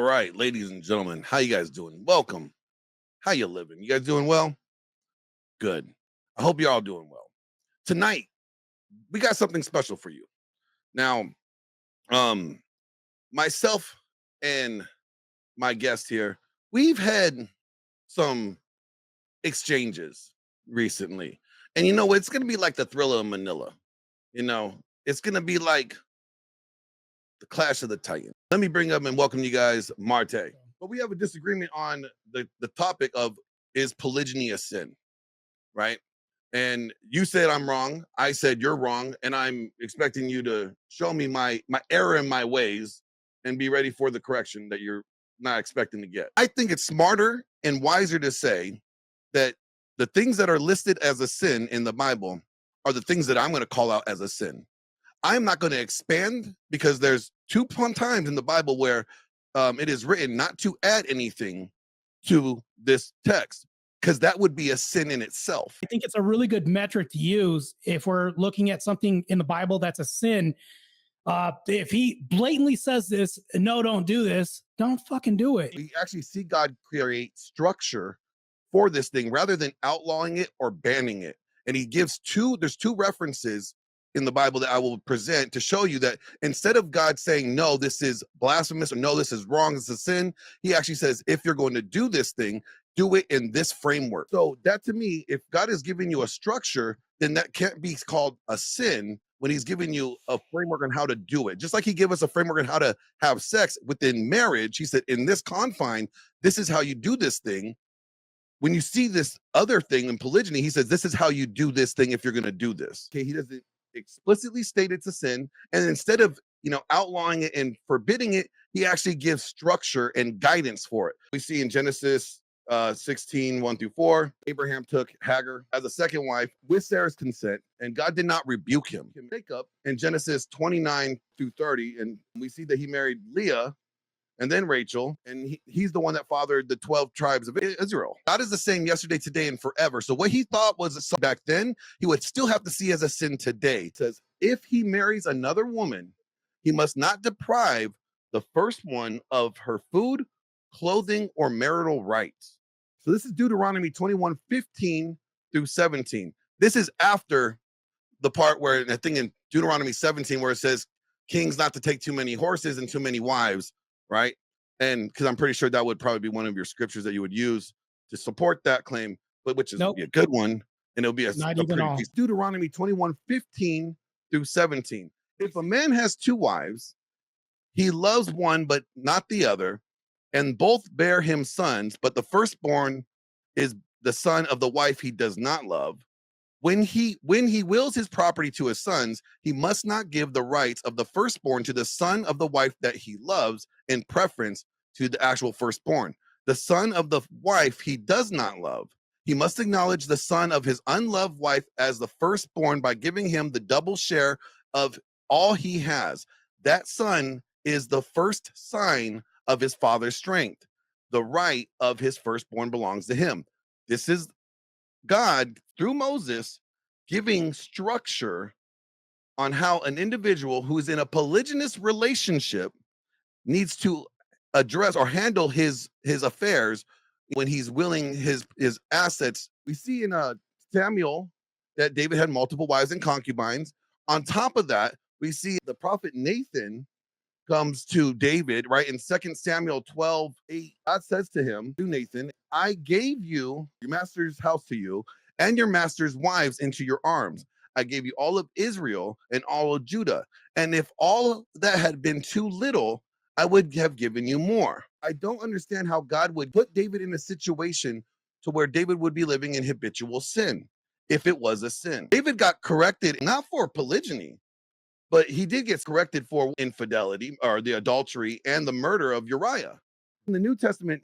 right, ladies and gentlemen, how you guys doing? Welcome. How you living? You guys doing well? Good. I hope you're all doing well. Tonight, we got something special for you. Now, um, myself and my guest here, we've had some exchanges recently. And it's gonna be like the Thriller of Manila. It's gonna be like the Clash of the Titans. Let me bring up and welcome you guys, Martae. But we have a disagreement on the topic of, is polygyny a sin, right? And you said I'm wrong. I said you're wrong, and I'm expecting you to show me my error in my ways and be ready for the correction that you're not expecting to get. I think it's smarter and wiser to say that the things that are listed as a sin in the Bible are the things that I'm going to call out as a sin. I'm not going to expand, because there's two times in the Bible where it is written not to add anything to this text, because that would be a sin in itself. I think it's a really good metric to use if we're looking at something in the Bible that's a sin. If he blatantly says this, no, don't do this, don't fucking do it. We actually see God create structure for this thing rather than outlawing it or banning it. And he gives there's two references in the Bible that I will present to show you that instead of God saying, no, this is blasphemous, or no, this is wrong, this is a sin, he actually says, if you're going to do this thing, do it in this framework. So that, to me, if God is giving you a structure, then that can't be called a sin when he's giving you a framework on how to do it. Just like he gave us a framework on how to have sex within marriage, he said, in this confine, this is how you do this thing. When you see this other thing in polygyny, he says, this is how you do this thing if you're going to do this. Okay, he doesn't explicitly state it's a sin. And instead of, outlawing it and forbidding it, he actually gives structure and guidance for it. We see in Genesis 16, 1-4, Abraham took Hagar as a second wife with Sarah's consent, and God did not rebuke him. Jacob in Genesis 29-30, and we see that he married Leah and then Rachel, and he's the one that fathered the 12 tribes of Israel. God is the same yesterday, today, and forever. So what he thought was a sin back then, he would still have to see as a sin today. It says, if he marries another woman, he must not deprive the first one of her food, clothing, or marital rights. So this is Deuteronomy 21:15-17. This is after the part where, I think in Deuteronomy 17, where it says kings not to take too many horses and too many wives, right? And because I'm pretty sure that would probably be one of your scriptures that you would use to support that claim, but which is be a good one, and it'll be a pretty piece. Deuteronomy 21:15-17. If a man has two wives, he loves one but not the other, and both bear him sons, but the firstborn is the son of the wife he does not love. When he wills his property to his sons, he must not give the rights of the firstborn to the son of the wife that he loves in preference to the actual firstborn. The son of the wife he does not love, he must acknowledge the son of his unloved wife as the firstborn by giving him the double share of all he has. That son is the first sign of his father's strength. The right of his firstborn belongs to him. This is God, through Moses, giving structure on how an individual who is in a polygynous relationship needs to address or handle his affairs when he's willing his assets. We see in Samuel that David had multiple wives and concubines. On top of that, we see the prophet Nathan comes to David, right? In 2 Samuel 12:8, God says to him, to Nathan, I gave you your master's house to you and your master's wives into your arms. I gave you all of Israel and all of Judah. And if all that had been too little, I would have given you more. I don't understand how God would put David in a situation to where David would be living in habitual sin if it was a sin. David got corrected, not for polygyny, but he did get corrected for infidelity, or the adultery and the murder of Uriah. In the New Testament,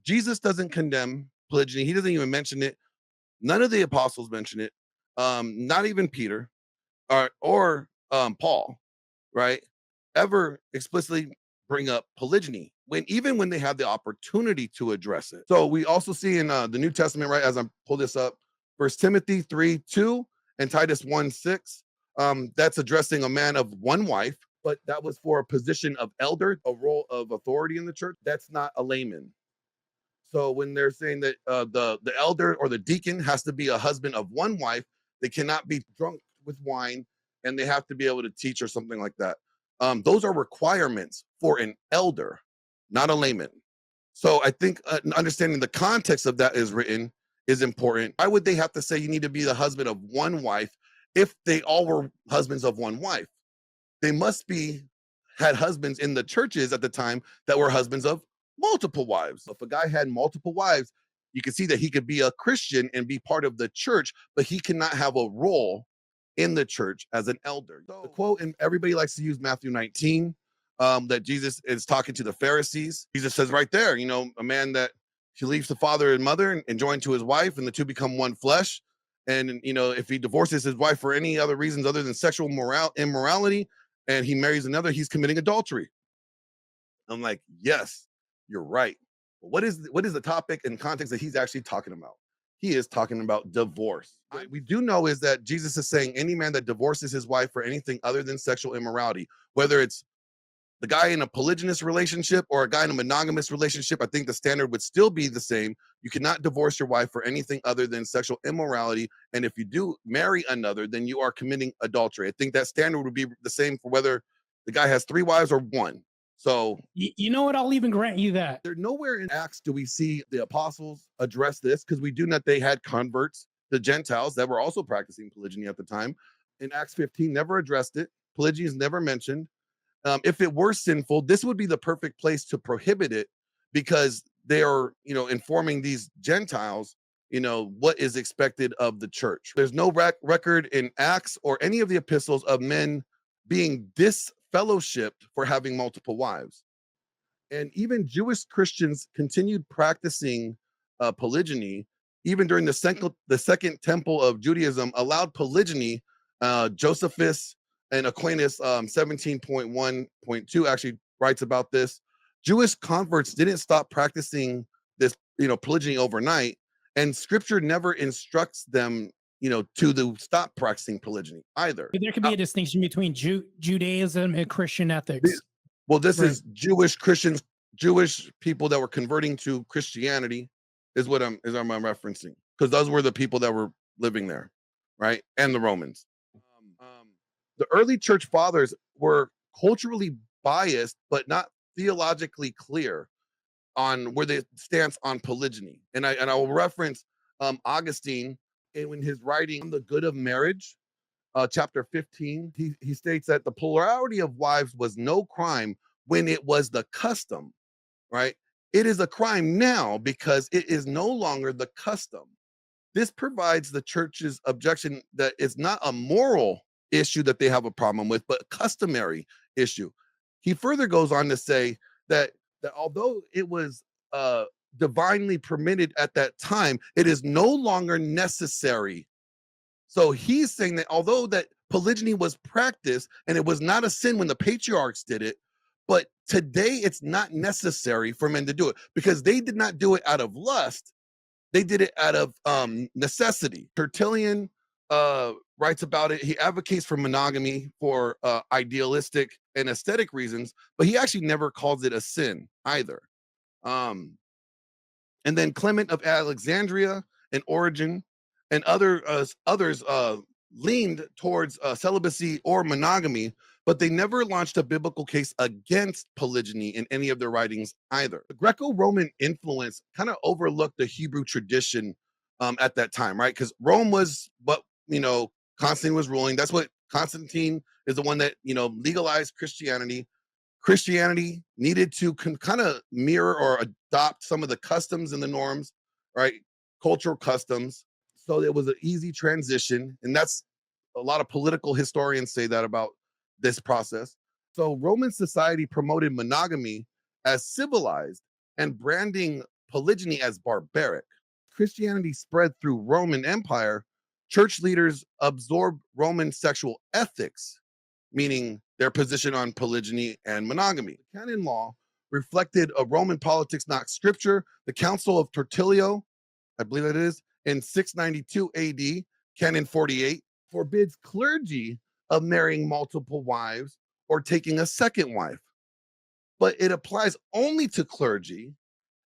Jesus doesn't condemn polygyny. He doesn't even mention it. None of the apostles mention it. Not even Peter or Paul, right? Ever explicitly bring up polygyny even when they have the opportunity to address it. So we also see in the New Testament, right, as I pull this up, 1 Timothy 3:2 and Titus 1:6. That's addressing a man of one wife. but that was for a position of elder, a role of authority in the church. That's not a layman. So when they're saying that the elder or the deacon has to be a husband of one wife, they cannot be drunk with wine, and they have to be able to teach or something like that. Those are requirements for an elder, not a layman. So I think understanding the context of that is written is important. Why would they have to say you need to be the husband of one wife if they all were husbands of one wife? They must be had husbands in the churches at the time that were husbands of multiple wives. If a guy had multiple wives, you can see that he could be a Christian and be part of the church, but he cannot have a role in the church as an elder. So the quote, and everybody likes to use Matthew 19, that Jesus is talking to the Pharisees. Jesus says right there, a man that he leaves the father and mother and joined to his wife, and the two become one flesh. And if he divorces his wife for any other reasons other than sexual immorality, and he marries another, he's committing adultery. I'm like, yes, you're right. But what is the topic and context that he's actually talking about? He is talking about divorce. What we do know is that Jesus is saying any man that divorces his wife for anything other than sexual immorality, whether it's the guy in a polygynous relationship or a guy in a monogamous relationship, I think the standard would still be the same. You cannot divorce your wife for anything other than sexual immorality. And if you do marry another, then you are committing adultery. I think that standard would be the same for whether the guy has 3 wives or 1. So you know what? I'll even grant you that. There's nowhere in Acts do we see the apostles address this, because we do know they had converts, the Gentiles that were also practicing polygyny at the time. In Acts 15, never addressed it. Polygyny is never mentioned. If it were sinful, this would be the perfect place to prohibit it, because they are, informing these Gentiles, what is expected of the church. There's no record in Acts or any of the epistles of men being disfellowshipped for having multiple wives. And even Jewish Christians continued practicing polygyny. Even during the second temple of Judaism allowed polygyny. Josephus and Aquinas 17.1.2 actually writes about this. Jewish converts didn't stop practicing this, polygyny overnight, and scripture never instructs them, to stop practicing polygyny either. There could be a distinction between Judaism and Christian ethics. Well, this is Jewish Christians, Jewish people that were converting to Christianity is what I'm referencing, because those were the people that were living there, right? And the Romans. The early church fathers were culturally biased, but not theologically clear on where they stance on polygyny. And I will reference Augustine in his writing on the good of marriage, chapter 15. He states that the plurality of wives was no crime when it was the custom, right? It is a crime now because it is no longer the custom. This provides the church's objection that it's not a moral issue that they have a problem with, but a customary issue. He further goes on to say that although it was divinely permitted at that time, it is no longer necessary. So he's saying that although that polygyny was practiced and it was not a sin when the patriarchs did it, but today it's not necessary for men to do it, because they did not do it out of lust. They did it out of necessity. Tertullian writes about it. He advocates for monogamy for idealistic and aesthetic reasons, but he actually never calls it a sin either. And then Clement of Alexandria and Origen and others leaned towards celibacy or monogamy, but they never launched a biblical case against polygyny in any of their writings either. The Greco-Roman influence kind of overlooked the Hebrew tradition at that time, right? Because Rome was what, Constantine was ruling. That's what Constantine is the one that, legalized Christianity. Christianity needed to kind of mirror or adopt some of the customs and the norms, right? Cultural customs. So it was an easy transition. And that's a lot of political historians say that about this process. So Roman society promoted monogamy as civilized and branding polygyny as barbaric. Christianity spread through Roman Empire. Church leaders absorbed Roman sexual ethics, meaning their position on polygyny and monogamy. The canon law reflected a Roman politics, not scripture. The Council of Tertullian, I believe that is, in 692 AD, Canon 48, forbids clergy of marrying multiple wives or taking a second wife. But it applies only to clergy.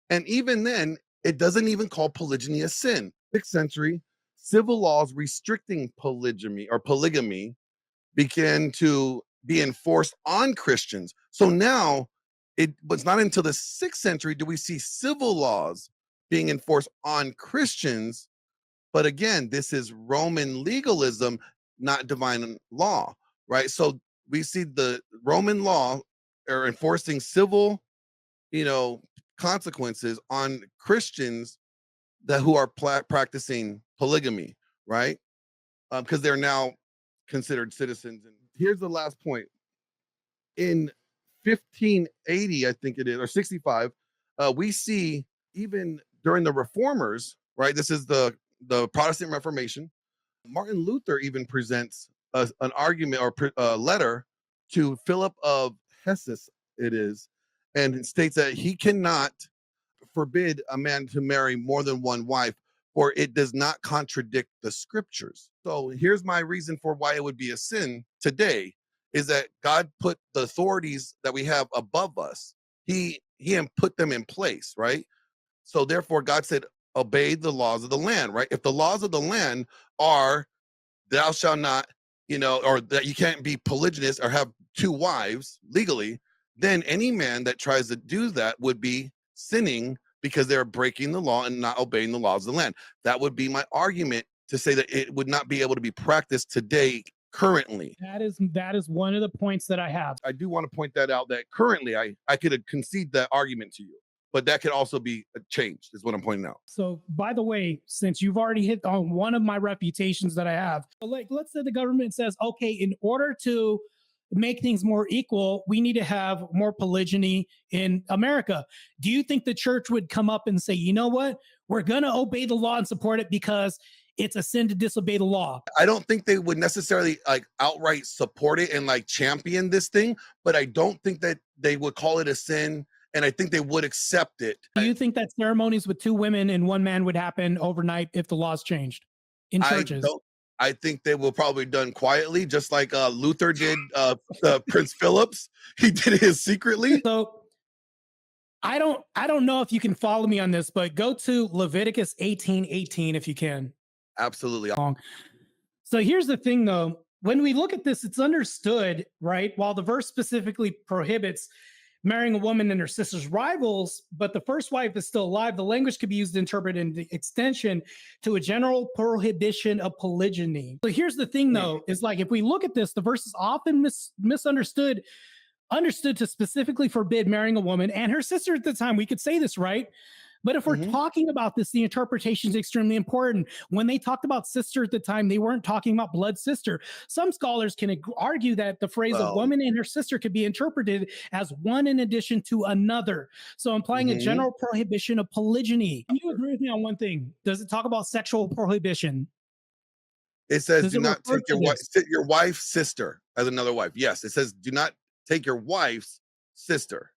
And even then, it doesn't even call polygyny a sin. 6th century, civil laws restricting polygamy began to be enforced on Christians. So now it was not until the 6th century do we see civil laws being enforced on Christians. But again, this is Roman legalism, not divine law, right? So we see the Roman law are enforcing civil, you know, consequences on Christians that who are practicing polygamy, right? Because they're now considered citizens. And here's the last point. In 1580, I think it is, or 65, we see even during the reformers, right? This is the Protestant Reformation. Martin Luther even presents an argument or a letter to Philip of Hesse, it is, and it states that he cannot forbid a man to marry more than one wife, for it does not contradict the scriptures. So here's my reason for why it would be a sin today is that God put the authorities that we have above us. He put them in place, right? So therefore God said, obey the laws of the land, right? If the laws of the land are thou shalt not, or that you can't be polygynous or have two wives legally, then any man that tries to do that would be sinning because they're breaking the law and not obeying the laws of the land. That would be my argument to say that it would not be able to be practiced today currently. That is one of the points that I have. I do want to point that out that currently I could concede that argument to you, but that could also be changed is what I'm pointing out. So, by the way, since you've already hit on one of my reputations that I have, like let's say the government says, okay, in order to make things more equal, we need to have more polygyny in America. Do you think the church would come up and say, you know what, we're going to obey the law and support it because it's a sin to disobey the law? I don't think they would necessarily like outright support it and like champion this thing, but I don't think that they would call it a sin. And I think they would accept it. Do you think that ceremonies with two women and one man would happen overnight if the laws changed in churches? I think they will probably done quietly, just like Luther did Prince Philip's. He did his secretly. So I don't know if you can follow me on this, but go to Leviticus 18:18 if you can. Absolutely. So here's the thing though, when we look at this, it's understood, right? While the verse specifically prohibits marrying a woman and her sister's rivals, but the first wife is still alive, the language could be used to interpret in the extension to a general prohibition of polygyny. So here's the thing though, is like if we look at this, the verse is often misunderstood, understood to specifically forbid marrying a woman and her sister at the time. We could say this, right? But if we're talking about this, the interpretation is extremely important. When they talked about sister at the time, they weren't talking about blood sister. Some scholars can argue that the phrase of woman and her sister could be interpreted as one in addition to another. So implying a general prohibition of polygyny. Can you agree with me on one thing? Does it talk about sexual prohibition? It says, do not take your wife's sister as another wife. Yes. It says, do not take your wife's sister.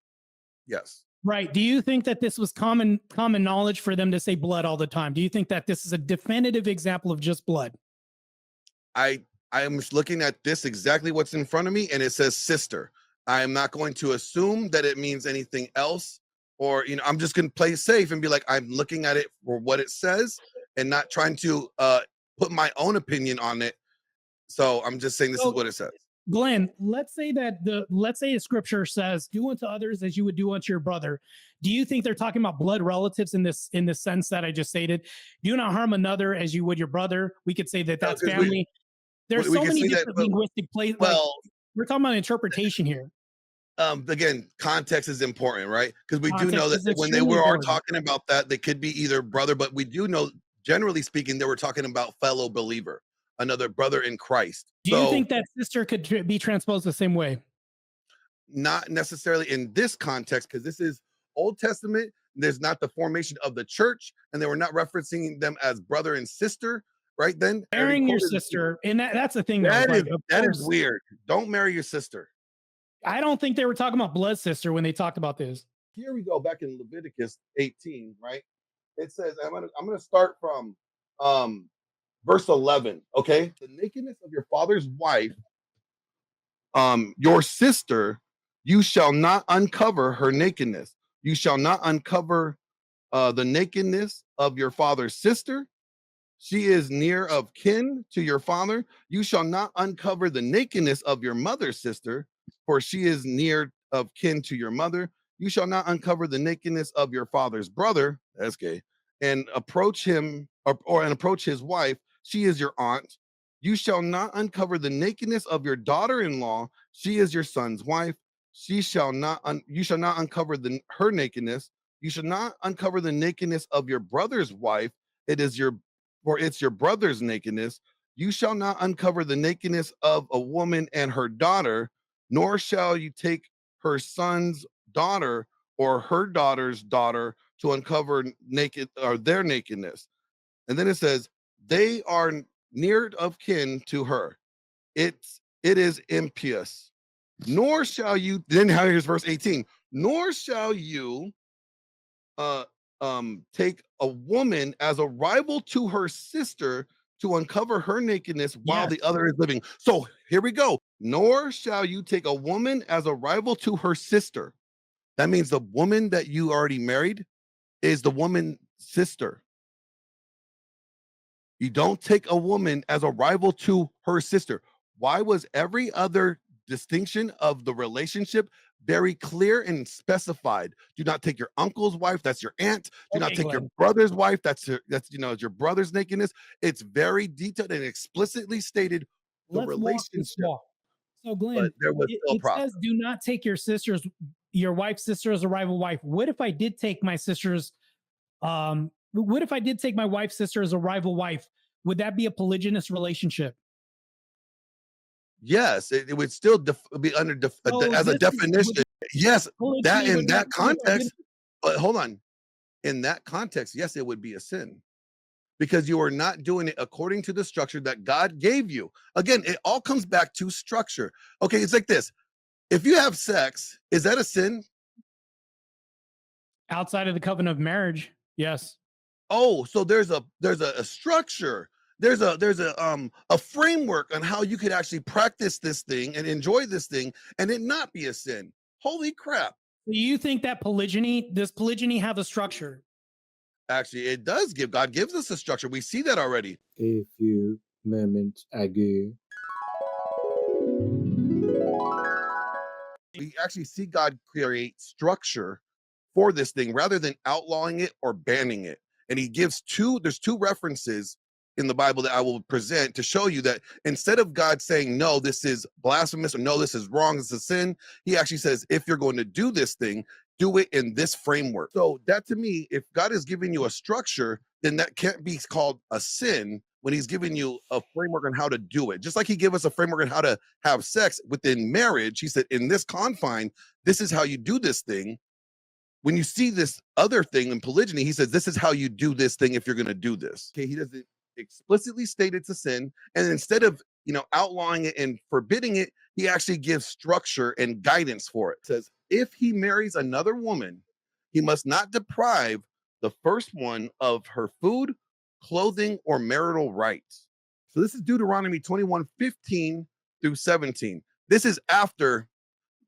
Yes. Right. Do you think that this was common knowledge for them to say blood all the time? Do you think that this is a definitive example of just blood? I am looking at this exactly what's in front of me, and it says sister. I am not going to assume that it means anything else, or I'm just going to play safe and be like, I'm looking at it for what it says, and not trying to put my own opinion on it. So I'm just saying this is what it says. Glenn, let's say the scripture says, "Do unto others as you would do unto your brother." Do you think they're talking about blood relatives in this sense that I just stated? Do not harm another as you would your brother. We could say that that's family. There's so many different linguistic places. Well, we're talking about interpretation here. Again, context is important, right? Because we do know that when they were talking about that, they could be either brother, but we do know, generally speaking, they were talking about fellow believer, another brother in Christ. Do you think that sister could be transposed the same way? Not necessarily in this context, because this is Old Testament. There's not the formation of the church, and they were not referencing them as brother and sister, right? Then marrying your sister, and that's the thing. That is weird. Don't marry your sister. I don't think they were talking about blood sister when they talked about this. Here we go back in Leviticus 18, right? It says, I'm gonna start from verse 11, okay? The nakedness of your father's wife Your sister, you shall not uncover her nakedness. You shall not uncover the nakedness of your father's sister. She is near of kin to your father. You shall not uncover the nakedness of your mother's sister, for she is near of kin to your mother. You shall not uncover the nakedness of your father's brother, that's gay, and approach him and approach his wife. She is your aunt. You shall not uncover the nakedness of your daughter-in-law. She is your son's wife. You shall not uncover her nakedness. You shall not uncover the nakedness of your brother's wife. It is your For it's your brother's nakedness. You shall not uncover the nakedness of a woman and her daughter, nor shall you take her son's daughter or her daughter's daughter to uncover naked or their nakedness. And then it says, they are near of kin to her. It is impious. Nor shall you, then here's verse 18, nor shall you uh take a woman as a rival to her sister to uncover her nakedness while Yes. the other is living. So here we go. Nor shall you take a woman as a rival to her sister. That means the woman that you already married is the woman's sister. You don't take a woman as a rival to her sister. Why was every other distinction of the relationship very clear and specified? Do not take your uncle's wife, that's your aunt. Do not Okay, take your Glenn. brother's wife, that's your brother's nakedness. It's very detailed and explicitly stated the Let's walk this relationship, walk. So, but Glenn, there was still a it process. says, "Do not take your wife's sister as a rival wife." What if I did take my sister's? What if I did take my wife's sister as a rival wife? Would that be a polygynous relationship? Yes, it would still be under So as a this is would definition. Yes, that polygyny in would not that be a prohibited. context. But hold on, in that context, yes, it would be a sin because you are not doing it according to the structure that God gave you. Again, it all comes back to structure. Okay, it's like this. If you have sex, is that a sin? Outside of the covenant of marriage. Yes. Oh, so there's a structure. There's a framework on how you could actually practice this thing and enjoy this thing and it not be a sin. Holy crap. Do you think that does polygyny have a structure? Actually, it does give God gives us a structure. We see that already. A few moments ago. We actually see God create structure for this thing rather than outlawing it or banning it. And he gives there's two references in the Bible that I will present to show you that instead of God saying, no, this is blasphemous or no, this is wrong, this is sin, he actually says, if you're going to do this thing, do it in this framework. So that to me, if God is giving you a structure, then that can't be called a sin when he's giving you a framework on how to do it. Just like he gave us a framework on how to have sex within marriage, he said, in this confine, this is how you do this thing. When you see this other thing in polygyny, he says, this is how you do this thing if you're going to do this. Okay, he doesn't explicitly state it's a sin. And instead of, outlawing it and forbidding it, he actually gives structure and guidance for it. It says, if he marries another woman, he must not deprive the first one of her food, clothing, or marital rights. So this is Deuteronomy 21:15 through 17. This is after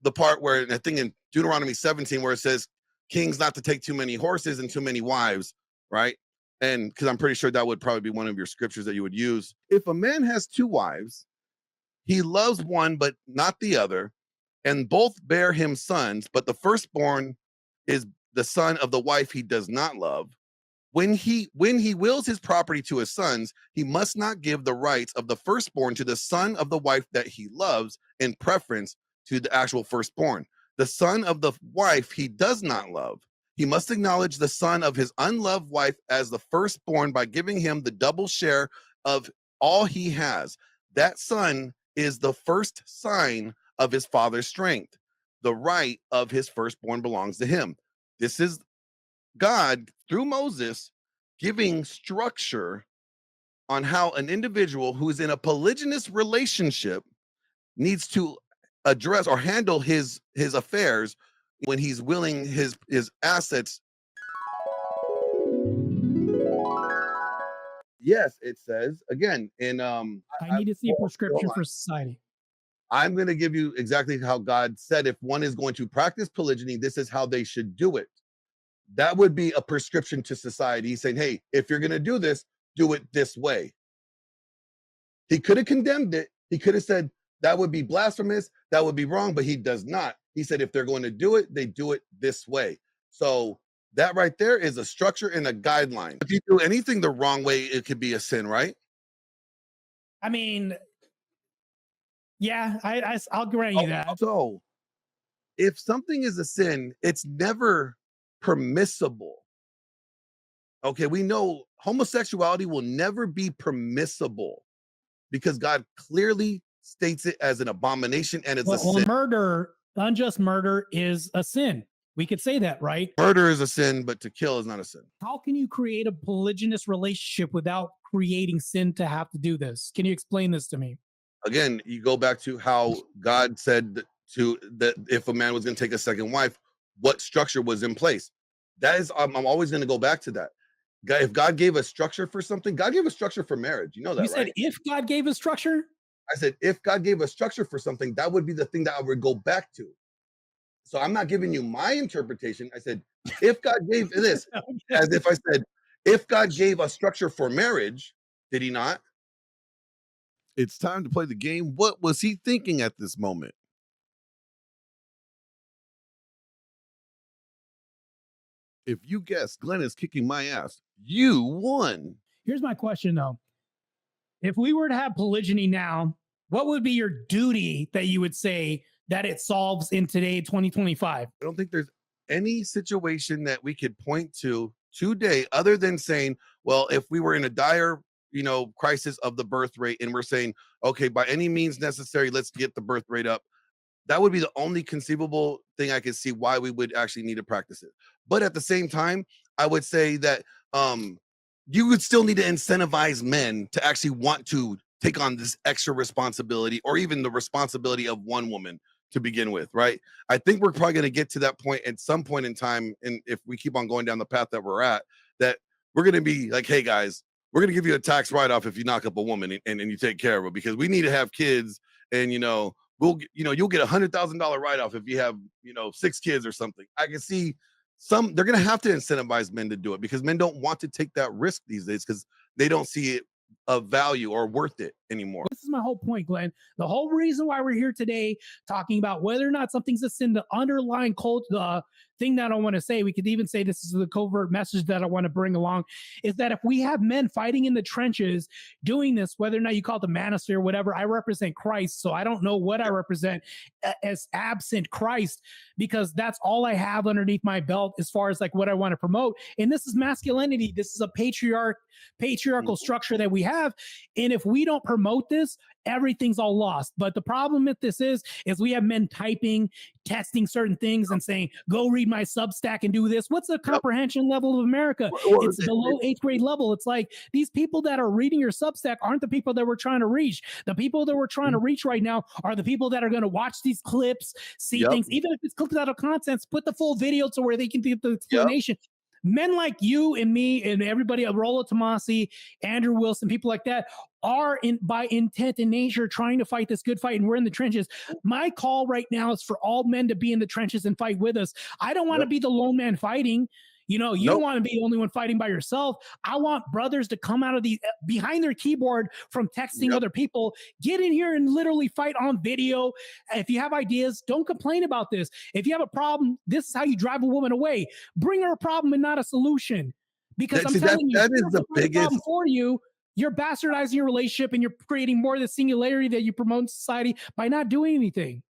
the part where I think in Deuteronomy 17 where it says kings not to take too many horses and too many wives, right? And because I'm pretty sure that would probably be one of your scriptures that you would use. If a man has two wives, he loves one but not the other, and both bear him sons, but the firstborn is the son of the wife he does not love. When he wills his property to his sons, he must not give the rights of the firstborn to the son of the wife that he loves in preference to the actual firstborn. The son of the wife he does not love. He must acknowledge the son of his unloved wife as the firstborn by giving him the double share of all he has. That son is the first sign of his father's strength. The right of his firstborn belongs to him. This is God, through Moses, giving structure on how an individual who is in a polygynous relationship needs to address or handle his affairs when he's willing his assets. Yes, it says again in I need to see a hold prescription on. for society. I'm going to give you exactly how God said if one is going to practice polygyny, this is how they should do it. That would be a prescription to society. He's saying, hey, if you're going to do it this way. He could have condemned it. He could have said that would be blasphemous, that would be wrong, but he does not. He said if they're going to do it, they do it this way. So that right there is a structure and a guideline. If you do anything the wrong way, it could be a sin, right? I mean, yeah, I'll grant you that. So if something is a sin, it's never permissible. Okay, we know homosexuality will never be permissible because God clearly states it as an abomination and it's a sin. Murder, unjust murder is a sin. We could say that, right? Murder is a sin, but to kill is not a sin. How can you create a polygynous relationship without creating sin to have to do this? Can you explain this to me? Again, you go back to how God said that if a man was going to take a second wife, what structure was in place. That is, I'm always going to go back to that. If God gave a structure for something, God gave a structure for marriage. You know that, you said right? If God gave a structure? I said, if God gave a structure for something, that would be the thing that I would go back to. So I'm not giving you my interpretation. I said, if God gave this, as if I said, if God gave a structure for marriage, did he not? It's time to play the game. What was he thinking at this moment? If you guessed Glenn is kicking my ass, you won. Here's my question, though. If we were to have polygyny now, what would be your duty that you would say that it solves in today, 2025? I don't think there's any situation that we could point to today other than saying, well, if we were in a dire, crisis of the birth rate and we're saying, okay, by any means necessary, let's get the birth rate up. That would be the only conceivable thing I could see why we would actually need to practice it. But at the same time, I would say that you would still need to incentivize men to actually want to take on this extra responsibility or even the responsibility of one woman to begin with, right? I think we're probably going to get to that point at some point in time. And if we keep on going down the path that we're at, that we're going to be like, hey guys, we're going to give you a tax write-off if you knock up a woman and you take care of her because we need to have kids and, you'll get $100,000 write-off if you have, 6 kids or something. I can see they're going to have to incentivize men to do it because men don't want to take that risk these days because they don't see it of value or worth it anymore. This is my whole point, Glenn. The whole reason why we're here today talking about whether or not something's a sin, the underlying thing that I want to say, we could even say this is the covert message that I want to bring along, is that if we have men fighting in the trenches doing this, whether or not you call it the manosphere, whatever, I represent Christ. So I don't know what I represent as absent Christ because that's all I have underneath my belt as far as like what I want to promote. And this is masculinity. This is a patriarchal structure that we have. And if we don't promote this, everything's all lost. But the problem with this is we have men typing, testing certain things and saying, go read my Substack and do this. What's the comprehension level of America? It's below 8th grade level. It's like these people that are reading your Substack aren't the people that we're trying to reach. The people that we're trying to reach right now are the people that are going to watch these clips, see things, even if it's clipped out of content, put the full video to where they can get the explanation. Men like you and me and everybody, Rollo Tomasi, Andrew Wilson, people like that are by intent and nature trying to fight this good fight, and we're in the trenches. My call right now is for all men to be in the trenches and fight with us. I don't want to be the lone man fighting. You don't want to be the only one fighting by yourself. I want brothers to come out of behind their keyboard from texting other people. Get in here and literally fight on video. If you have ideas, don't complain about this. If you have a problem, this is how you drive a woman away. Bring her a problem and not a solution. Because I'm telling you, that is the biggest problem for you. You're bastardizing your relationship and you're creating more of the singularity that you promote in society by not doing anything.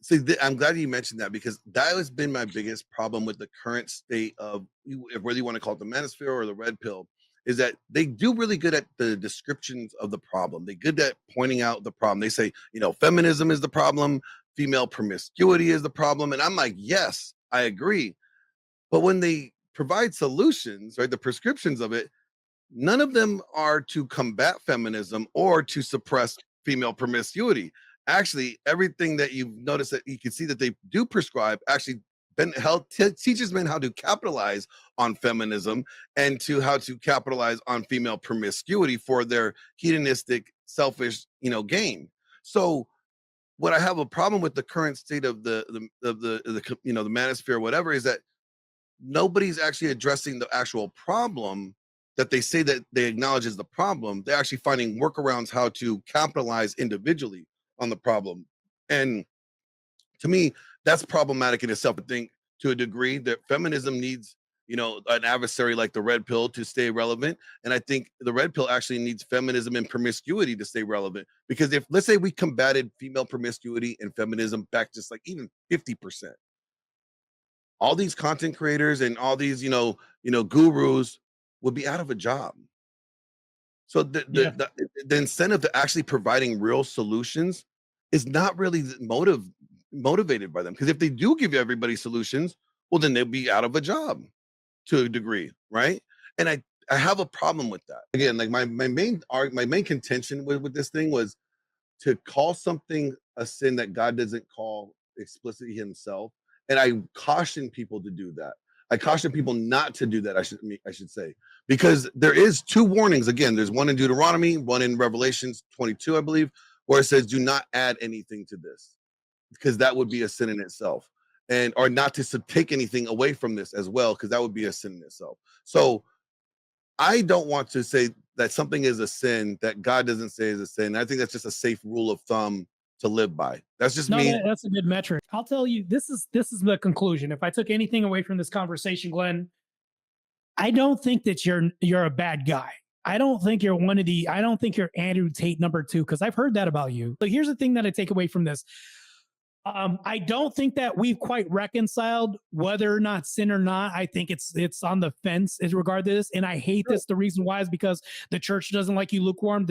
See, I'm glad you mentioned that because that has been my biggest problem with the current state of, whether you want to call it the manosphere or the red pill, is that they do really good at the descriptions of the problem. They're good at pointing out the problem. They say, feminism is the problem, female promiscuity is the problem. And I'm like, yes, I agree. But when they provide solutions, right, the prescriptions of it, none of them are to combat feminism or to suppress female promiscuity. Actually, everything that you've noticed that you can see that they do prescribe actually teaches men how to capitalize on feminism and how to capitalize on female promiscuity for their hedonistic, selfish, gain. So what I have a problem with the current state of the manosphere, whatever, is that nobody's actually addressing the actual problem that they say that they acknowledge is the problem. They're actually finding workarounds how to capitalize individually on the problem. And to me, that's problematic in itself. I think to a degree that feminism needs, an adversary like the red pill to stay relevant. And I think the red pill actually needs feminism and promiscuity to stay relevant. Because if, let's say, we combated female promiscuity and feminism back just like even 50%, all these content creators and all these, gurus would be out of a job. So Yeah. the incentive to actually providing real solutions is not really motivated by them. Because if they do give everybody solutions, well, then they'll be out of a job to a degree, right? And I have a problem with that. Again, like my main contention with this thing was to call something a sin that God doesn't call explicitly himself. And I caution people to do that. I caution people not to do that, I should say, because there is two warnings. Again, there's one in Deuteronomy, one in Revelations 22, I believe, where it says, do not add anything to this, because that would be a sin in itself. And or not to take anything away from this as well, because that would be a sin in itself. So I don't want to say that something is a sin that God doesn't say is a sin. I think that's just a safe rule of thumb to live by. That's just me. That's a good metric. I'll tell you, this is the conclusion. If I took anything away from this conversation, Glenn, I don't think that you're a bad guy. I don't think you're I don't think you're Andrew Tate number 2, because I've heard that about you. So here's the thing that I take away from this. I don't think that we've quite reconciled whether or not sin or not. I think it's on the fence in regard to this. And I hate this. The reason why is because the church doesn't like you lukewarm.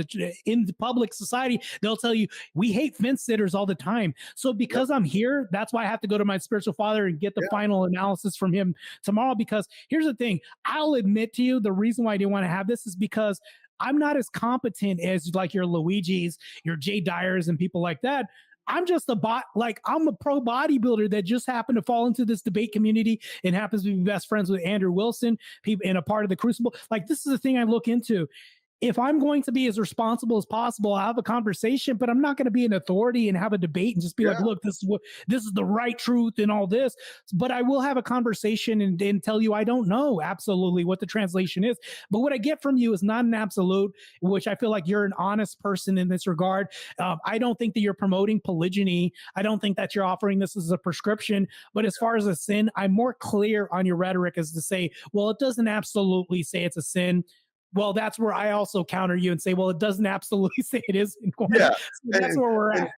In the public society, they'll tell you, we hate fence sitters all the time. So because I'm here, that's why I have to go to my spiritual father and get the final analysis from him tomorrow. Because here's the thing. I'll admit to you, the reason why I didn't want to have this is because I'm not as competent as like your Luigi's, your Jay Dyers, and people like that. I'm just I'm a pro bodybuilder that just happened to fall into this debate community and happens to be best friends with Andrew Wilson, people and a part of the Crucible. Like, this is the thing I look into. If I'm going to be as responsible as possible, I'll have a conversation, but I'm not going to be an authority and have a debate and just be like, look, this is the right truth and all this. But I will have a conversation and tell you, I don't know absolutely what the translation is. But what I get from you is not an absolute, which I feel like you're an honest person in this regard. I don't think that you're promoting polygyny. I don't think that you're offering this as a prescription. But as far as a sin, I'm more clear on your rhetoric as to say, well, it doesn't absolutely say it's a sin. Well, that's where I also counter you and say, well, it doesn't absolutely say it is. Yeah. So that's where we're at.